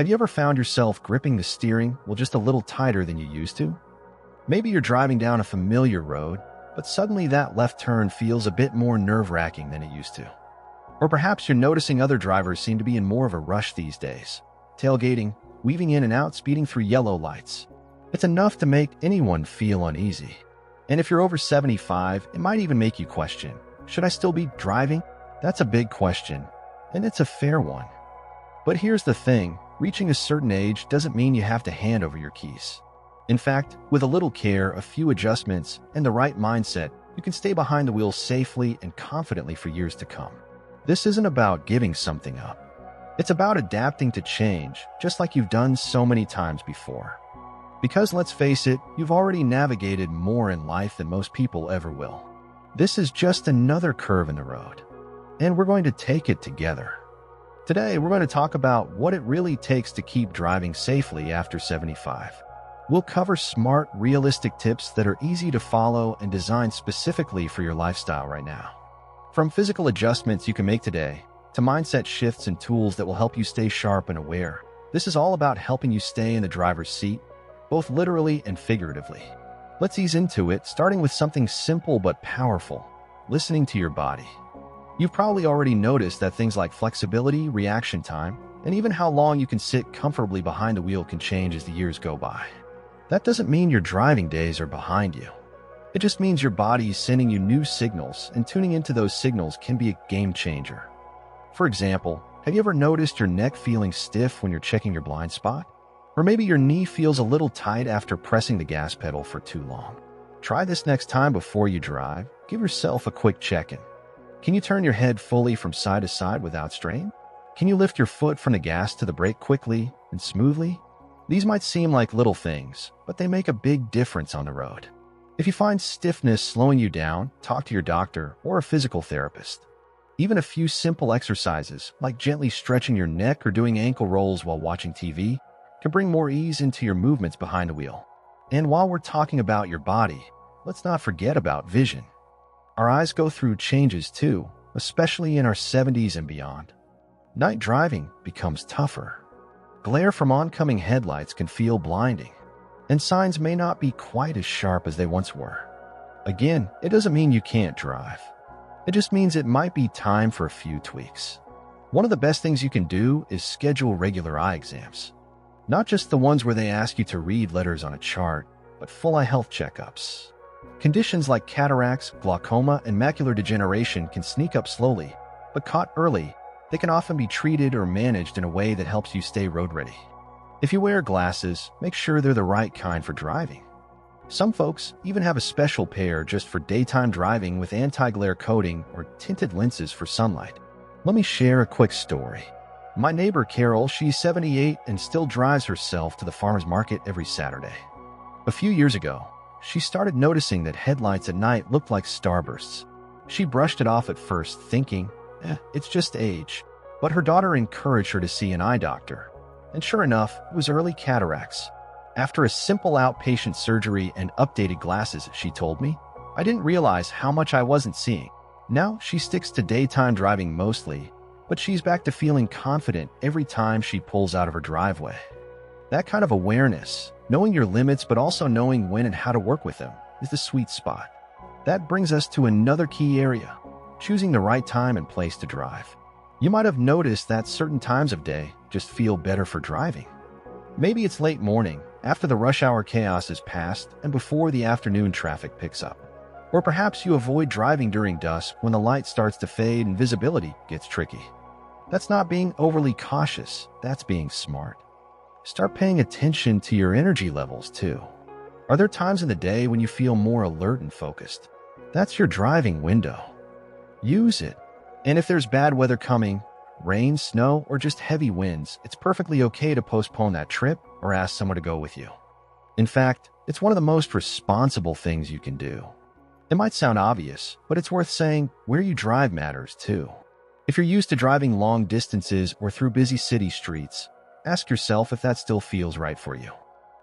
Have you ever found yourself gripping the steering wheel just a little tighter than you used to? Maybe you're driving down a familiar road, but suddenly that left turn feels a bit more nerve-wracking than it used to. Or perhaps you're noticing other drivers seem to be in more of a rush these days, tailgating, weaving in and out, speeding through yellow lights. It's enough to make anyone feel uneasy. And if you're over 75, it might even make you question, should I still be driving? That's a big question, and it's a fair one. But here's the thing, reaching a certain age doesn't mean you have to hand over your keys. In fact, with a little care, a few adjustments, and the right mindset, you can stay behind the wheel safely and confidently for years to come. This isn't about giving something up. It's about adapting to change, just like you've done so many times before. Because let's face it, you've already navigated more in life than most people ever will. This is just another curve in the road, and we're going to take it together. Today, we're going to talk about what it really takes to keep driving safely after 75. We'll cover smart, realistic tips that are easy to follow and designed specifically for your lifestyle right now. From physical adjustments you can make today, to mindset shifts and tools that will help you stay sharp and aware, this is all about helping you stay in the driver's seat, both literally and figuratively. Let's ease into it, starting with something simple but powerful, listening to your body. You've probably already noticed that things like flexibility, reaction time, and even how long you can sit comfortably behind the wheel can change as the years go by. That doesn't mean your driving days are behind you. It just means your body is sending you new signals, and tuning into those signals can be a game changer. For example, have you ever noticed your neck feeling stiff when you're checking your blind spot? Or maybe your knee feels a little tight after pressing the gas pedal for too long. Try this next time before you drive. Give yourself a quick check-in. Can you turn your head fully from side to side without strain? Can you lift your foot from the gas to the brake quickly and smoothly? These might seem like little things, but they make a big difference on the road. If you find stiffness slowing you down, talk to your doctor or a physical therapist. Even a few simple exercises, like gently stretching your neck or doing ankle rolls while watching TV, can bring more ease into your movements behind the wheel. And while we're talking about your body, let's not forget about vision. Our eyes go through changes too, especially in our 70s and beyond. Night driving becomes tougher. Glare from oncoming headlights can feel blinding, and signs may not be quite as sharp as they once were. Again, it doesn't mean you can't drive. It just means it might be time for a few tweaks. One of the best things you can do is schedule regular eye exams. Not just the ones where they ask you to read letters on a chart, but full eye health checkups. Conditions like cataracts, glaucoma, and macular degeneration can sneak up slowly, but caught early, they can often be treated or managed in a way that helps you stay road ready. If you wear glasses, make sure they're the right kind for driving. Some folks even have a special pair just for daytime driving with anti-glare coating or tinted lenses for sunlight. Let me share a quick story. My neighbor Carol, she's 78 and still drives herself to the farmer's market every Saturday. A few years ago, she started noticing that headlights at night looked like starbursts. She brushed it off at first, thinking, it's just age. But her daughter encouraged her to see an eye doctor. And sure enough, it was early cataracts. After a simple outpatient surgery and updated glasses, she told me, I didn't realize how much I wasn't seeing. Now she sticks to daytime driving mostly, but she's back to feeling confident every time she pulls out of her driveway. That kind of awareness, knowing your limits but also knowing when and how to work with them, is the sweet spot. That brings us to another key area, choosing the right time and place to drive. You might have noticed that certain times of day just feel better for driving. Maybe it's late morning, after the rush hour chaos is past and before the afternoon traffic picks up. Or perhaps you avoid driving during dusk when the light starts to fade and visibility gets tricky. That's not being overly cautious, that's being smart. Start paying attention to your energy levels too. Are there times in the day when you feel more alert and focused? That's your driving window. Use it. And if there's bad weather coming, rain, snow, or just heavy winds, it's perfectly okay to postpone that trip or ask someone to go with you. In fact, it's one of the most responsible things you can do. It might sound obvious, but it's worth saying where you drive matters too. If you're used to driving long distances or through busy city streets, ask yourself if that still feels right for you.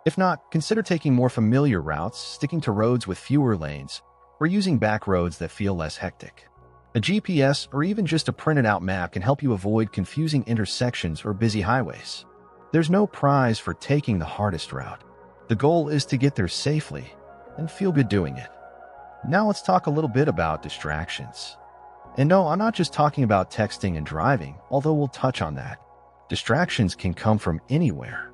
If not, consider taking more familiar routes, sticking to roads with fewer lanes, or using back roads that feel less hectic. A GPS or even just a printed out map can help you avoid confusing intersections or busy highways. There's no prize for taking the hardest route. The goal is to get there safely and feel good doing it. Now let's talk a little bit about distractions. And no, I'm not just talking about texting and driving, although we'll touch on that. Distractions can come from anywhere.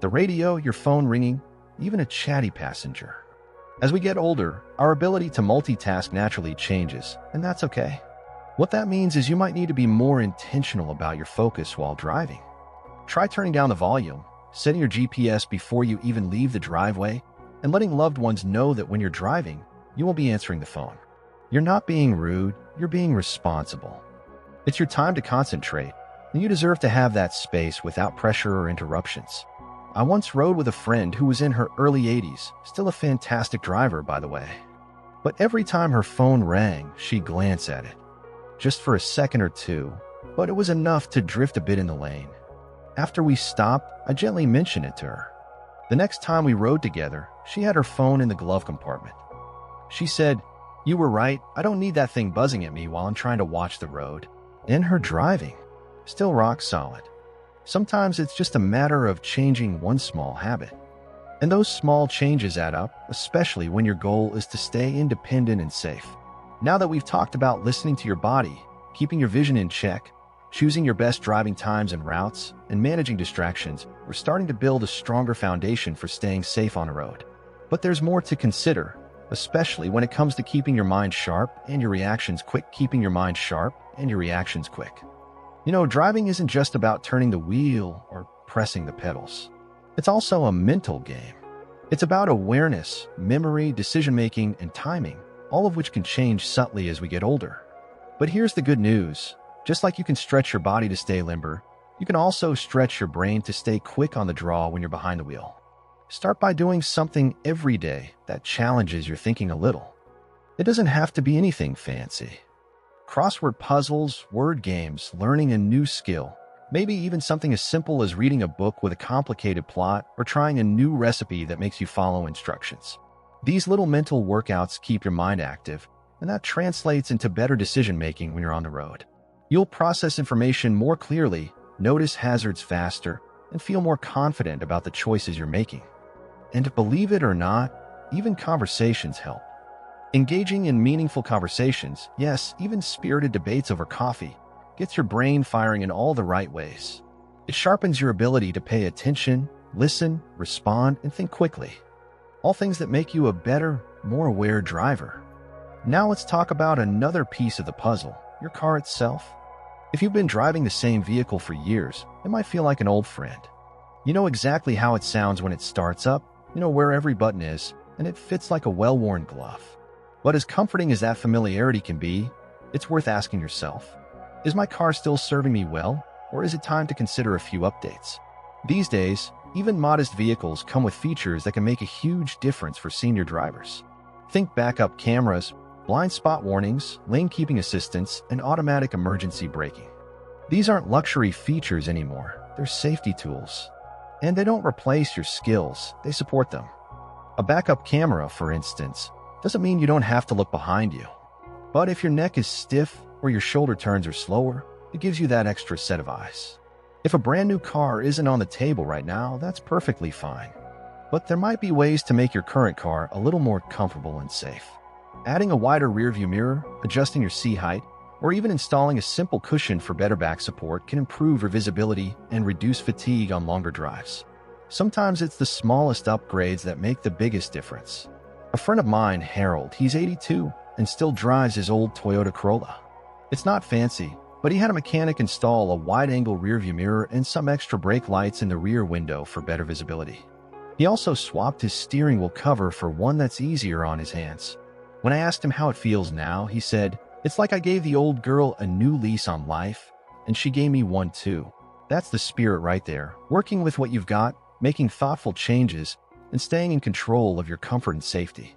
The radio, your phone ringing, even a chatty passenger. As we get older, our ability to multitask naturally changes, and that's okay. What that means is you might need to be more intentional about your focus while driving. Try turning down the volume, setting your GPS before you even leave the driveway, and letting loved ones know that when you're driving, you won't be answering the phone. You're not being rude, you're being responsible. It's your time to concentrate, and you deserve to have that space without pressure or interruptions. I once rode with a friend who was in her early 80s, still a fantastic driver, by the way. But every time her phone rang, she'd glance at it. Just for a second or two, but it was enough to drift a bit in the lane. After we stopped, I gently mentioned it to her. The next time we rode together, she had her phone in the glove compartment. She said, "You were right, I don't need that thing buzzing at me while I'm trying to watch the road." And her driving, still rock solid. Sometimes it's just a matter of changing one small habit. And those small changes add up, especially when your goal is to stay independent and safe. Now that we've talked about listening to your body, keeping your vision in check, choosing your best driving times and routes, and managing distractions, we're starting to build a stronger foundation for staying safe on the road. But there's more to consider, especially when it comes to keeping your mind sharp and your reactions quick. You know, driving isn't just about turning the wheel or pressing the pedals. It's also a mental game. It's about awareness, memory, decision-making, and timing, all of which can change subtly as we get older. But here's the good news. Just like you can stretch your body to stay limber, you can also stretch your brain to stay quick on the draw when you're behind the wheel. Start by doing something every day that challenges your thinking a little. It doesn't have to be anything fancy. Crossword puzzles, word games, learning a new skill, maybe even something as simple as reading a book with a complicated plot or trying a new recipe that makes you follow instructions. These little mental workouts keep your mind active, and that translates into better decision-making when you're on the road. You'll process information more clearly, notice hazards faster, and feel more confident about the choices you're making. And believe it or not, even conversations help. Engaging in meaningful conversations, yes, even spirited debates over coffee, gets your brain firing in all the right ways. It sharpens your ability to pay attention, listen, respond, and think quickly. All things that make you a better, more aware driver. Now let's talk about another piece of the puzzle, your car itself. If you've been driving the same vehicle for years, it might feel like an old friend. You know exactly how it sounds when it starts up, you know where every button is, and it fits like a well-worn glove. But as comforting as that familiarity can be, it's worth asking yourself, is my car still serving me well, or is it time to consider a few updates? These days, even modest vehicles come with features that can make a huge difference for senior drivers. Think backup cameras, blind spot warnings, lane keeping assistance, and automatic emergency braking. These aren't luxury features anymore, they're safety tools. And they don't replace your skills, they support them. A backup camera, for instance, doesn't mean you don't have to look behind you. But if your neck is stiff or your shoulder turns are slower, it gives you that extra set of eyes. If a brand new car isn't on the table right now, that's perfectly fine. But there might be ways to make your current car a little more comfortable and safe. Adding a wider rearview mirror, adjusting your seat height, or even installing a simple cushion for better back support can improve your visibility and reduce fatigue on longer drives. Sometimes it's the smallest upgrades that make the biggest difference. A friend of mine, Harold, he's 82 and still drives his old Toyota Corolla. It's not fancy, but he had a mechanic install a wide-angle rearview mirror and some extra brake lights in the rear window for better visibility. He also swapped his steering wheel cover for one that's easier on his hands. When I asked him how it feels now, he said, "It's like I gave the old girl a new lease on life, and she gave me one too." That's the spirit right there, working with what you've got, making thoughtful changes, and staying in control of your comfort and safety.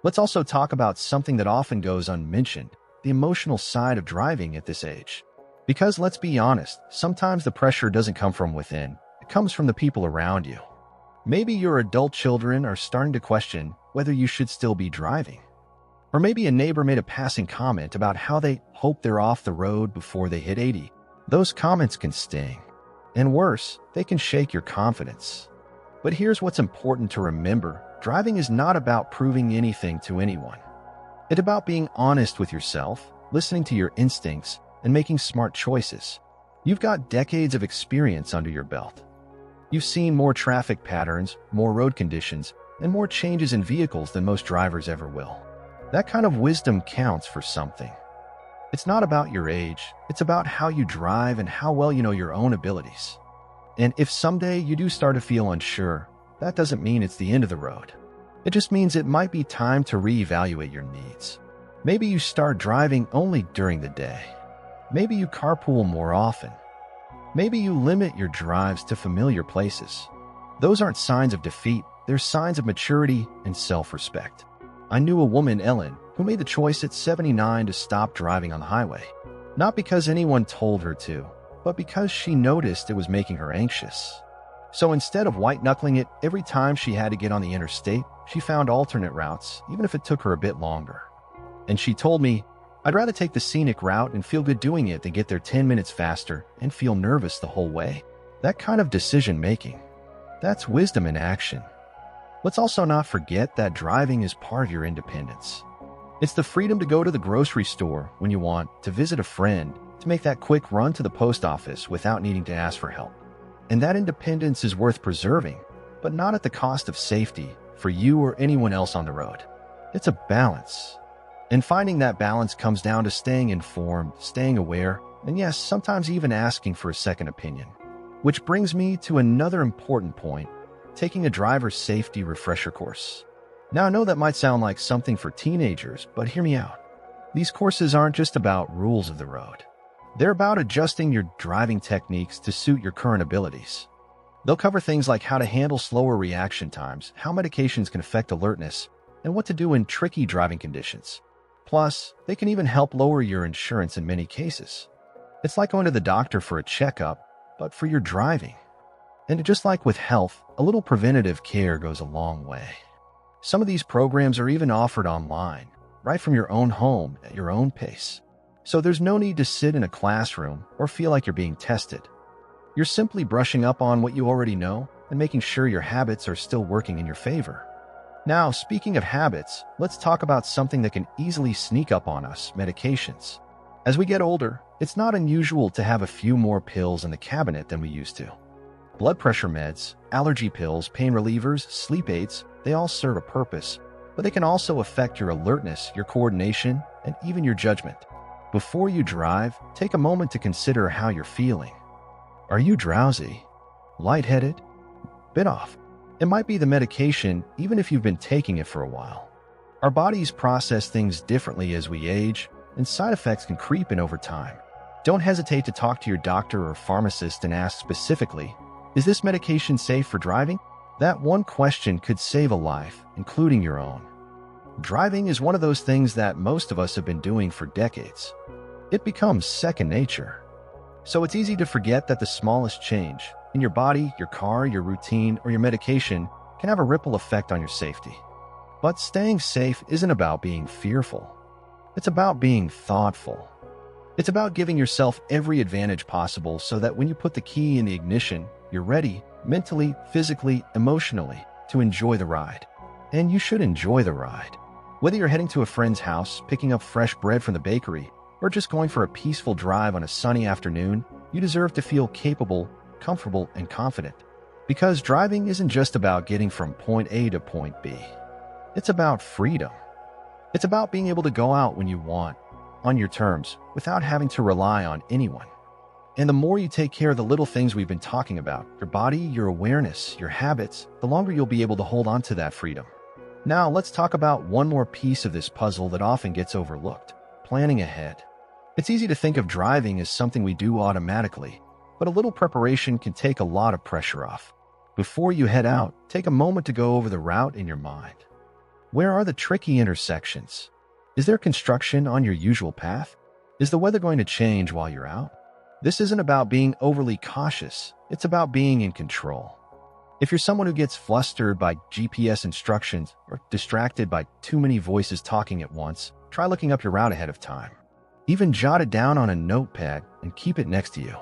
Let's also talk about something that often goes unmentioned, the emotional side of driving at this age. Because let's be honest, sometimes the pressure doesn't come from within, it comes from the people around you. Maybe your adult children are starting to question whether you should still be driving. Or maybe a neighbor made a passing comment about how they hope they're off the road before they hit 80. Those comments can sting. And worse, they can shake your confidence. But here's what's important to remember. Driving is not about proving anything to anyone. It's about being honest with yourself, listening to your instincts, and making smart choices. You've got decades of experience under your belt. You've seen more traffic patterns, more road conditions, and more changes in vehicles than most drivers ever will. That kind of wisdom counts for something. It's not about your age, it's about how you drive and how well you know your own abilities. And if someday you do start to feel unsure, that doesn't mean it's the end of the road. It just means it might be time to reevaluate your needs. Maybe you start driving only during the day. Maybe you carpool more often. Maybe you limit your drives to familiar places. Those aren't signs of defeat, they're signs of maturity and self-respect. I knew a woman, Ellen, who made the choice at 79 to stop driving on the highway. Not because anyone told her to, but because she noticed it was making her anxious. So instead of white-knuckling it every time she had to get on the interstate, she found alternate routes, even if it took her a bit longer. And she told me, "I'd rather take the scenic route and feel good doing it than get there 10 minutes faster and feel nervous the whole way." That kind of decision-making, that's wisdom in action. Let's also not forget that driving is part of your independence. It's the freedom to go to the grocery store when you want, to visit a friend, to make that quick run to the post office without needing to ask for help. And that independence is worth preserving, but not at the cost of safety for you or anyone else on the road. It's a balance. And finding that balance comes down to staying informed, staying aware, and yes, sometimes even asking for a second opinion. Which brings me to another important point: taking a driver's safety refresher course. Now, I know that might sound like something for teenagers, but hear me out. These courses aren't just about rules of the road. They're about adjusting your driving techniques to suit your current abilities. They'll cover things like how to handle slower reaction times, how medications can affect alertness, and what to do in tricky driving conditions. Plus, they can even help lower your insurance in many cases. It's like going to the doctor for a checkup, but for your driving. And just like with health, a little preventative care goes a long way. Some of these programs are even offered online, right from your own home at your own pace. So there's no need to sit in a classroom or feel like you're being tested. You're simply brushing up on what you already know and making sure your habits are still working in your favor. Now, speaking of habits, let's talk about something that can easily sneak up on us: medications. As we get older, it's not unusual to have a few more pills in the cabinet than we used to. Blood pressure meds, allergy pills, pain relievers, sleep aids, they all serve a purpose, but they can also affect your alertness, your coordination, and even your judgment. Before you drive, take a moment to consider how you're feeling. Are you drowsy? Lightheaded? Bit off? It might be the medication, even if you've been taking it for a while. Our bodies process things differently as we age, and side effects can creep in over time. Don't hesitate to talk to your doctor or pharmacist and ask specifically, "Is this medication safe for driving?" That one question could save a life, including your own. Driving is one of those things that most of us have been doing for decades. It becomes second nature. So it's easy to forget that the smallest change in your body, your car, your routine, or your medication can have a ripple effect on your safety. But staying safe isn't about being fearful. It's about being thoughtful. It's about giving yourself every advantage possible so that when you put the key in the ignition, you're ready, mentally, physically, emotionally, to enjoy the ride. And you should enjoy the ride. Whether you're heading to a friend's house, picking up fresh bread from the bakery, or just going for a peaceful drive on a sunny afternoon, you deserve to feel capable, comfortable, and confident. Because driving isn't just about getting from point A to point B. It's about freedom. It's about being able to go out when you want, on your terms, without having to rely on anyone. And the more you take care of the little things we've been talking about, your body, your awareness, your habits, the longer you'll be able to hold on to that freedom. Now, let's talk about one more piece of this puzzle that often gets overlooked: planning ahead. It's easy to think of driving as something we do automatically, but a little preparation can take a lot of pressure off. Before you head out, take a moment to go over the route in your mind. Where are the tricky intersections? Is there construction on your usual path? Is the weather going to change while you're out? This isn't about being overly cautious, it's about being in control. If you're someone who gets flustered by GPS instructions or distracted by too many voices talking at once, try looking up your route ahead of time. Even jot it down on a notepad and keep it next to you.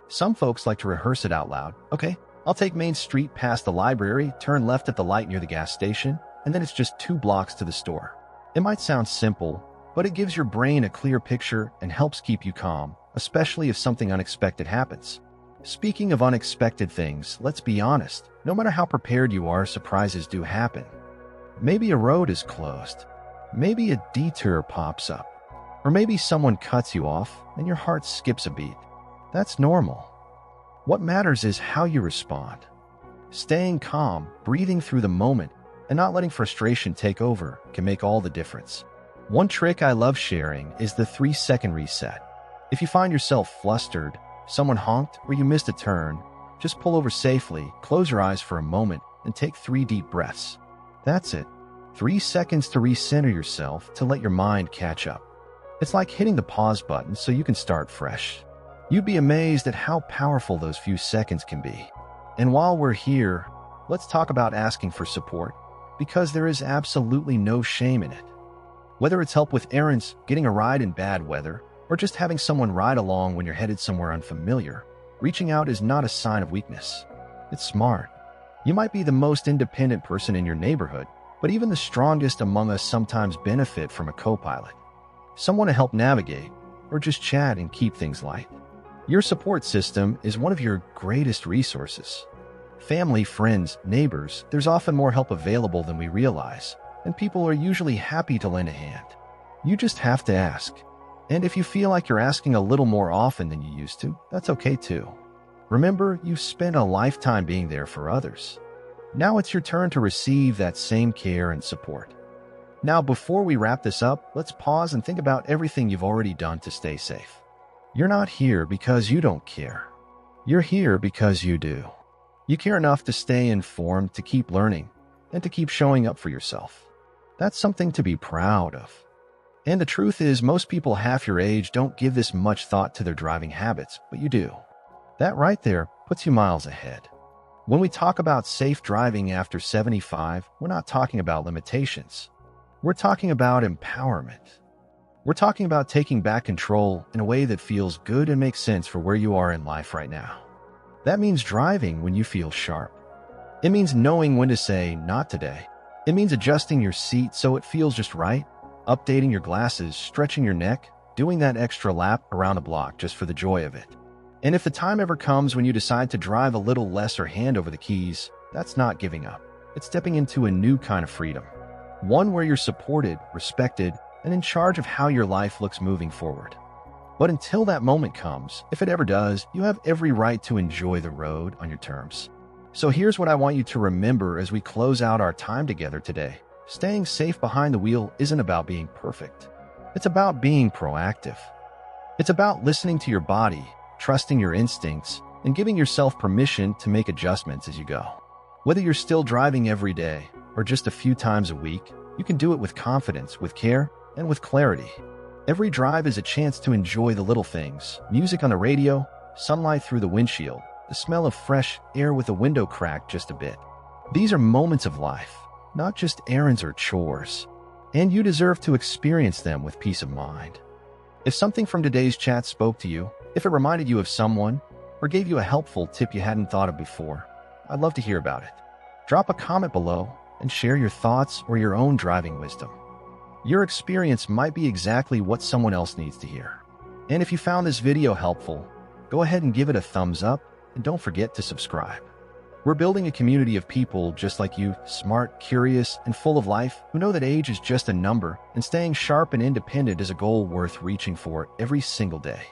Some folks like to rehearse it out loud. Okay, I'll take Main Street past the library, turn left at the light near the gas station, and then it's just 2 blocks to the store. It might sound simple, but it gives your brain a clear picture and helps keep you calm, especially if something unexpected happens. Speaking of unexpected things, let's be honest, no matter how prepared you are, surprises do happen. Maybe a road is closed. Maybe a detour pops up. Or maybe someone cuts you off and your heart skips a beat. That's normal. What matters is how you respond. Staying calm, breathing through the moment, and not letting frustration take over can make all the difference. One trick I love sharing is the 3-second reset. If you find yourself flustered, someone honked, or you missed a turn, just pull over safely, close your eyes for a moment, and take 3 deep breaths. That's it. 3 seconds to recenter yourself, to let your mind catch up. It's like hitting the pause button so you can start fresh. You'd be amazed at how powerful those few seconds can be. And while we're here, let's talk about asking for support, because there is absolutely no shame in it. Whether it's help with errands, getting a ride in bad weather, or just having someone ride along when you're headed somewhere unfamiliar, reaching out is not a sign of weakness. It's smart. You might be the most independent person in your neighborhood, but even the strongest among us sometimes benefit from a co-pilot. Someone to help navigate, or just chat and keep things light. Your support system is one of your greatest resources. Family, friends, neighbors, there's often more help available than we realize, and people are usually happy to lend a hand. You just have to ask. And if you feel like you're asking a little more often than you used to, that's okay too. Remember, you've spent a lifetime being there for others. Now it's your turn to receive that same care and support. Now, before we wrap this up, let's pause and think about everything you've already done to stay safe. You're not here because you don't care. You're here because you do. You care enough to stay informed, to keep learning, and to keep showing up for yourself. That's something to be proud of. And the truth is, most people half your age don't give this much thought to their driving habits, but you do. That right there puts you miles ahead. When we talk about safe driving after 75, we're not talking about limitations. We're talking about empowerment. We're talking about taking back control in a way that feels good and makes sense for where you are in life right now. That means driving when you feel sharp. It means knowing when to say, not today. It means adjusting your seat so it feels just right, updating your glasses, stretching your neck, doing that extra lap around the block just for the joy of it. And if the time ever comes when you decide to drive a little less or hand over the keys, that's not giving up. It's stepping into a new kind of freedom. One where you're supported, respected, and in charge of how your life looks moving forward. But until that moment comes, if it ever does, you have every right to enjoy the road on your terms. So here's what I want you to remember as we close out our time together today. Staying safe behind the wheel isn't about being perfect. It's about being proactive. It's about listening to your body, trusting your instincts, and giving yourself permission to make adjustments as you go. Whether you're still driving every day or just a few times a week, you can do it with confidence, with care, and with clarity. Every drive is a chance to enjoy the little things: music on the radio, sunlight through the windshield, the smell of fresh air with the window cracked just a bit. These are moments of life, not just errands or chores, and you deserve to experience them with peace of mind. If something from today's chat spoke to you, if it reminded you of someone, or gave you a helpful tip you hadn't thought of before, I'd love to hear about it. Drop a comment below and share your thoughts or your own driving wisdom. Your experience might be exactly what someone else needs to hear. And if you found this video helpful, go ahead and give it a thumbs up, and don't forget to subscribe. We're building a community of people just like you, smart, curious, and full of life, who know that age is just a number, and staying sharp and independent is a goal worth reaching for every single day.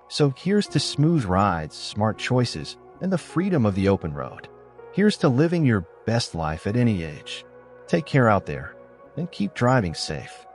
So here's to smooth rides, smart choices, and the freedom of the open road. Here's to living your best life at any age. Take care out there, and keep driving safe.